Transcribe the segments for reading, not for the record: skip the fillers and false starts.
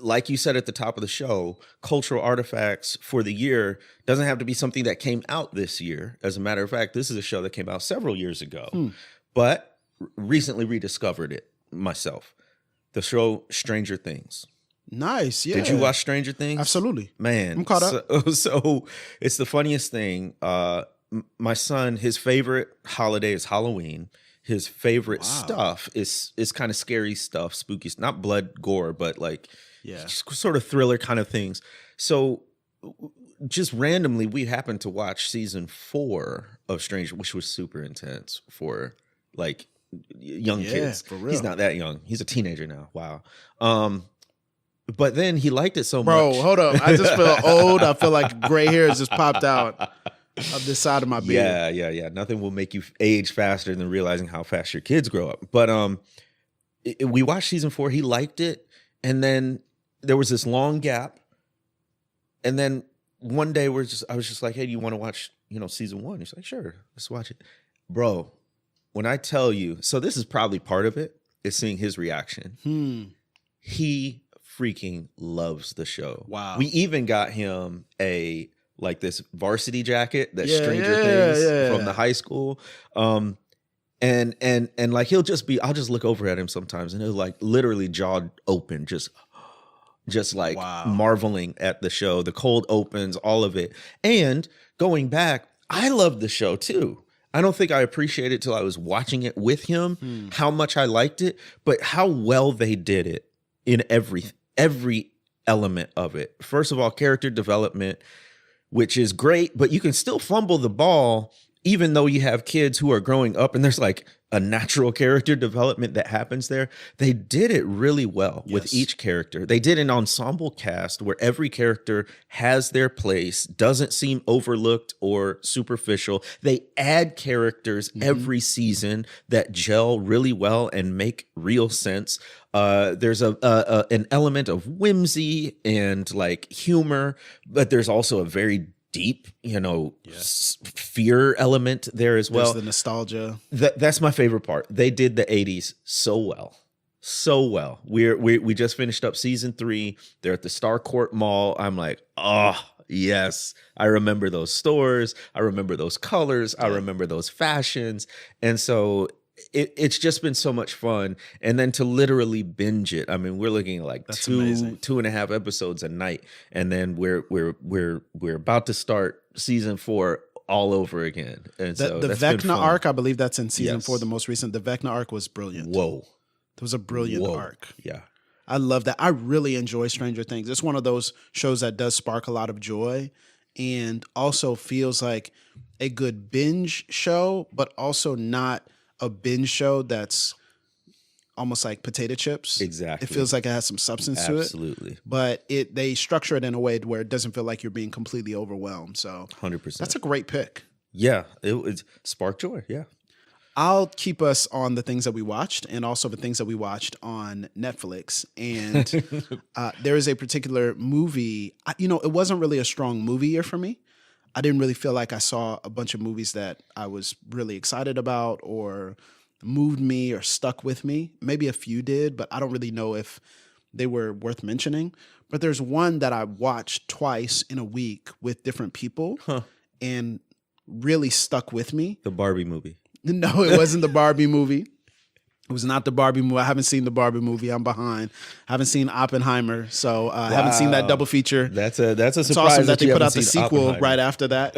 like you said at the top of the show, cultural artifacts for the year doesn't have to be something that came out this year. As a matter of fact, this is a show that came out several years ago, but recently rediscovered it myself. The show Stranger Things. Nice, yeah. Did you watch Stranger Things? Absolutely. Man, I'm caught up. So it's the funniest thing. My son, his favorite holiday is Halloween. His favorite stuff is kind of scary stuff, spooky, not blood, gore, but like just sort of thriller kind of things. So just randomly, we happened to watch season 4 of Stranger, which was super intense for like young kids. For real. He's not that young. He's a teenager now. Wow. But then he liked it so much. Bro, hold up. I just feel old. I feel like gray hair has just popped out of this side of my beard. Yeah. Nothing will make you age faster than realizing how fast your kids grow up. But we watched season 4. He liked it. And then there was this long gap. And then one day I was just like, hey, do you want to watch, season 1? He's like, sure, let's watch it. Bro, when I tell you, so this is probably part of it, is seeing his reaction. He freaking loves the show. Wow. We even got him this varsity jacket that Stranger Things from the high school. And like I'll just look over at him sometimes and he'll like literally jaw open, just like marveling at the show, the cold opens, all of it. And going back, I loved the show too. I don't think I appreciated it till I was watching it with him, how much I liked it, but how well they did it in every element of it. First of all, character development, which is great, but you can still fumble the ball even though you have kids who are growing up and there's like a natural character development that happens there. They did it really well with each character. They did an ensemble cast where every character has their place, doesn't seem overlooked or superficial. They add characters every season that gel really well and make real sense. There's an element of whimsy and like humor, but there's also a very deep, fear element there as well. There's the nostalgia. That's my favorite part. They did the 80s so well. We just finished up season 3. They're at the Starcourt Mall. I'm like, oh yes, I remember those stores. I remember those colors. I remember those fashions. And so it's just been so much fun. And then to literally binge it. I mean, we're looking at like That's two amazing. and a half episodes a night. And then we're about to start season 4 all over again. And so the that's been Vecna fun. arc, I believe that's in season Yes. 4, the most recent. The Vecna arc was brilliant. Whoa. It was a brilliant arc. Yeah. I love that. I really enjoy Stranger Things. It's one of those shows that does spark a lot of joy and also feels like a good binge show, but also not a binge show that's almost like potato chips. Exactly. It feels like it has some substance to it. Absolutely. But they structure it in a way where it doesn't feel like you're being completely overwhelmed. So 100%. that's a great pick. Yeah. It sparked joy. Yeah. I'll keep us on the things that we watched and also the things that we watched on Netflix. And there is a particular movie, it wasn't really a strong movie year for me. I didn't really feel like I saw a bunch of movies that I was really excited about or moved me or stuck with me. Maybe a few did, but I don't really know if they were worth mentioning. But there's one that I watched twice in a week with different people and really stuck with me. The Barbie movie. No, it wasn't the Barbie movie. It was not the Barbie movie. I haven't seen the Barbie movie. I'm behind. I haven't seen Oppenheimer, so I haven't seen that double feature. That's a surprise. It's awesome that they put out the seen sequel right after that.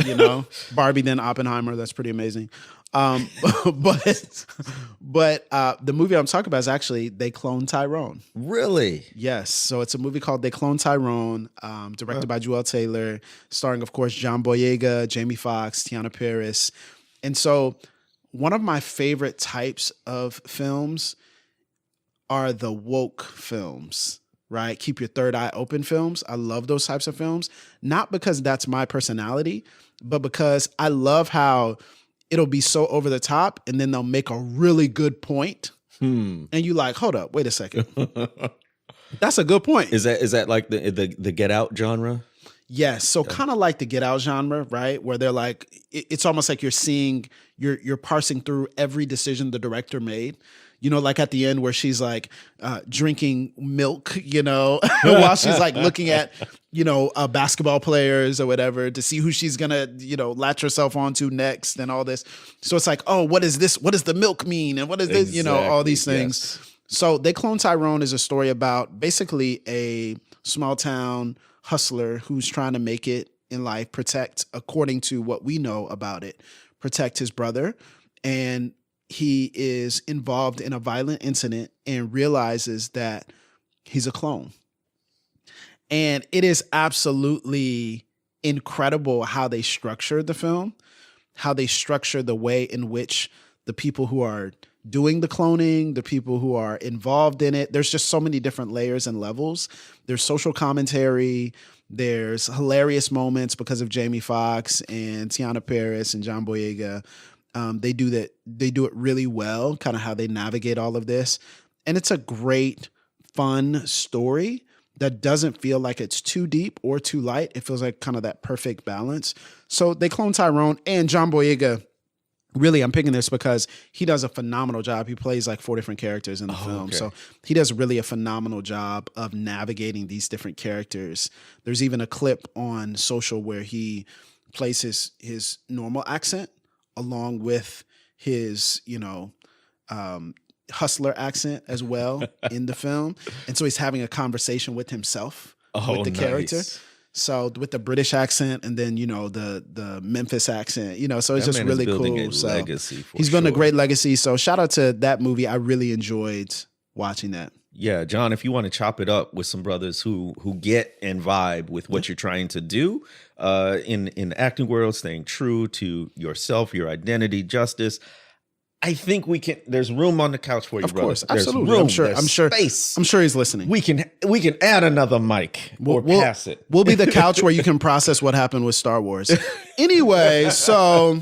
Barbie then Oppenheimer. That's pretty amazing. But the movie I'm talking about is actually They Cloned Tyrone. Really? Yes. So it's a movie called They Cloned Tyrone, directed by Joel Taylor, starring, of course, John Boyega, Jamie Foxx, Tiana Paris. And so one of my favorite types of films are the woke films, right? Keep your third eye open films. I love those types of films, not because that's my personality, but because I love how it'll be so over the top and then they'll make a really good point. And you like, hold up, wait a second. That's a good point. Is that like the Get Out genre? Yes. So kind of like the Get Out genre, right? Where they're like, it's almost like you're parsing through every decision the director made. like at the end where she's like drinking milk, while she's like looking at, basketball players or whatever to see who she's gonna, latch herself onto next and all this. So it's like, oh, what is this? What does the milk mean? And what is this? All these things. Yes. So They Clone Tyrone is a story about basically a small town hustler who's trying to make it in life, protect, according to what we know about it, protect his brother. And he is involved in a violent incident and realizes that he's a clone. And it is absolutely incredible how they structure the film, how they structure the way in which the people who are doing the cloning, the people who are involved in it, there's just so many different layers and levels. There's social commentary. There's hilarious moments because of Jamie Foxx and Tiana Paris and John Boyega. They do it really well, kind of how they navigate all of this. And it's a great, fun story that doesn't feel like it's too deep or too light. It feels like kind of that perfect balance. So They Clone Tyrone, and John Boyega. Really, I'm picking this because he does a phenomenal job. He plays like 4 different characters in the film. Okay. So he does really a phenomenal job of navigating these different characters. There's even a clip on social where he plays his normal accent along with his, hustler accent as well in the film. And so he's having a conversation with himself, with the character. So with the British accent and then, the Memphis accent, so it's just really cool. So he's building a great legacy. So shout out to that movie. I really enjoyed watching that. Yeah, John, if you want to chop it up with some brothers who get and vibe with what you're trying to do in the acting world, staying true to yourself, your identity, justice, I think we can. There's room on the couch for you, of course, brother. absolutely. Room, I'm sure. Space. I'm sure he's listening. We can add another mic or pass it. We'll be the couch where you can process what happened with Star Wars. Anyway, so